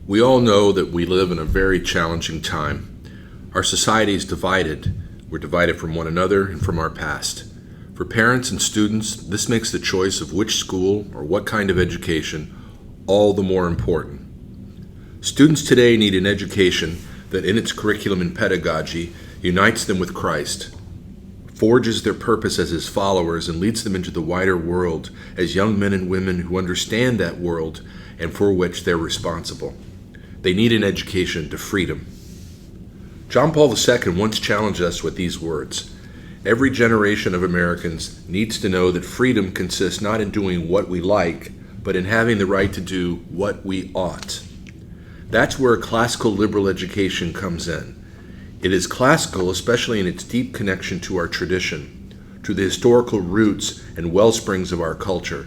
We all know that we live in a very challenging time. Our society is divided. We're divided from one another and from our past. For parents and students, this makes the choice of which school or what kind of education all the more important. Students today need an education that in its curriculum and pedagogy unites them with Christ, forges their purpose as his followers, and leads them into the wider world as young men and women who understand that world and for which they're responsible. They need an education to freedom. John Paul II once challenged us with these words: "Every generation of Americans needs to know that freedom consists not in doing what we like, but in having the right to do what we ought." That's where classical liberal education comes in. It is classical, especially in its deep connection to our tradition, to the historical roots and wellsprings of our culture.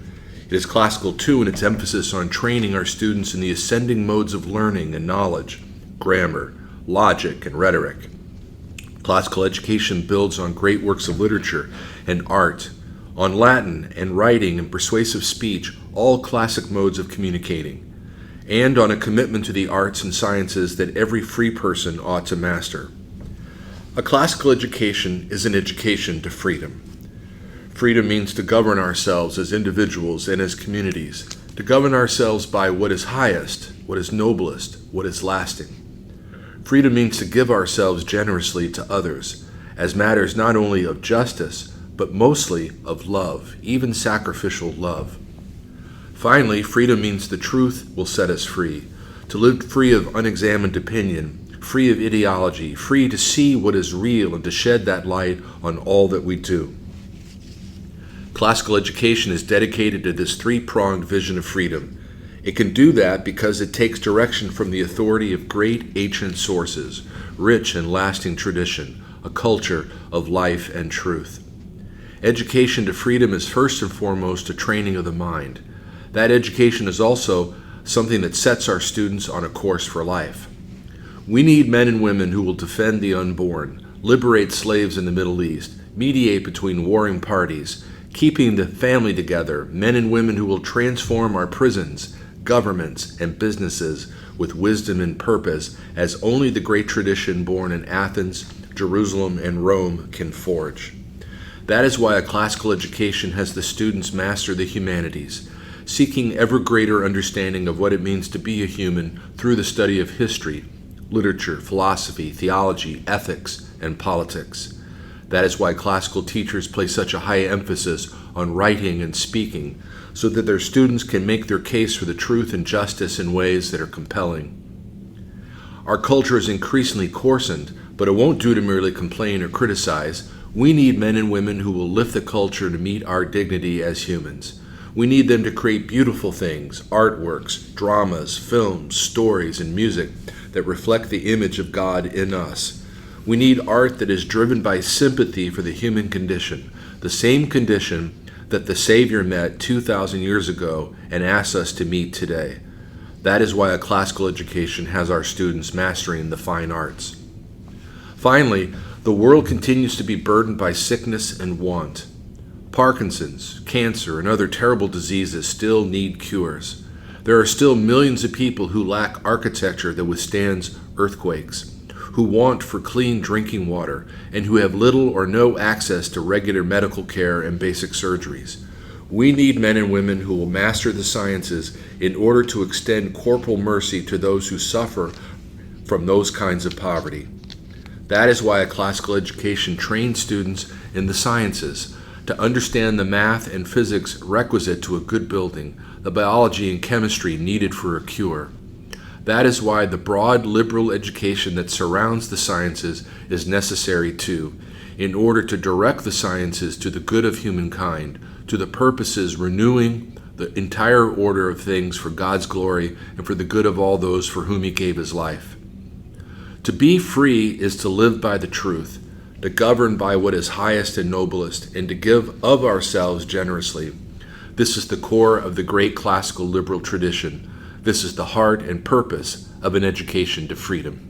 It is classical, too, in its emphasis on training our students in the ascending modes of learning and knowledge, grammar, logic, and rhetoric. Classical education builds on great works of literature and art, on Latin and writing and persuasive speech, all classic modes of communicating, and on a commitment to the arts and sciences that every free person ought to master. A classical education is an education to freedom. Freedom means to govern ourselves as individuals and as communities, to govern ourselves by what is highest, what is noblest, what is lasting. Freedom means to give ourselves generously to others, as matters not only of justice, but mostly of love, even sacrificial love. Finally, freedom means the truth will set us free, to live free of unexamined opinion, free of ideology, free to see what is real and to shed that light on all that we do. Classical education is dedicated to this three-pronged vision of freedom. It can do that because it takes direction from the authority of great ancient sources, rich and lasting tradition, a culture of life and truth. Education to freedom is first and foremost a training of the mind. That education is also something that sets our students on a course for life. We need men and women who will defend the unborn, liberate slaves in the Middle East, mediate between warring parties, keeping the family together, men and women who will transform our prisons, governments, and businesses with wisdom and purpose as only the great tradition born in Athens, Jerusalem, and Rome can forge. That is why a classical education has the students master the humanities, seeking ever greater understanding of what it means to be a human through the study of history, literature, philosophy, theology, ethics, and politics. That is why classical teachers place such a high emphasis on writing and speaking, so that their students can make their case for the truth and justice in ways that are compelling. Our culture is increasingly coarsened, but it won't do to merely complain or criticize. We need men and women who will lift the culture to meet our dignity as humans. We need them to create beautiful things, artworks, dramas, films, stories, and music that reflect the image of God in us. We need art that is driven by sympathy for the human condition, the same condition that the Savior met 2,000 years ago and asks us to meet today. That is why a classical education has our students mastering the fine arts. Finally, the world continues to be burdened by sickness and want. Parkinson's, cancer, and other terrible diseases still need cures. There are still millions of people who lack architecture that withstands earthquakes, who want for clean drinking water, and who have little or no access to regular medical care and basic surgeries. We need men and women who will master the sciences in order to extend corporal mercy to those who suffer from those kinds of poverty. That is why a classical education trains students in the sciences to understand the math and physics requisite to a good building, the biology and chemistry needed for a cure. That is why the broad liberal education that surrounds the sciences is necessary too, in order to direct the sciences to the good of humankind, to the purposes renewing the entire order of things for God's glory and for the good of all those for whom he gave his life. To be free is to live by the truth, to govern by what is highest and noblest, and to give of ourselves generously. This is the core of the great classical liberal tradition. This is the heart and purpose of an education to freedom.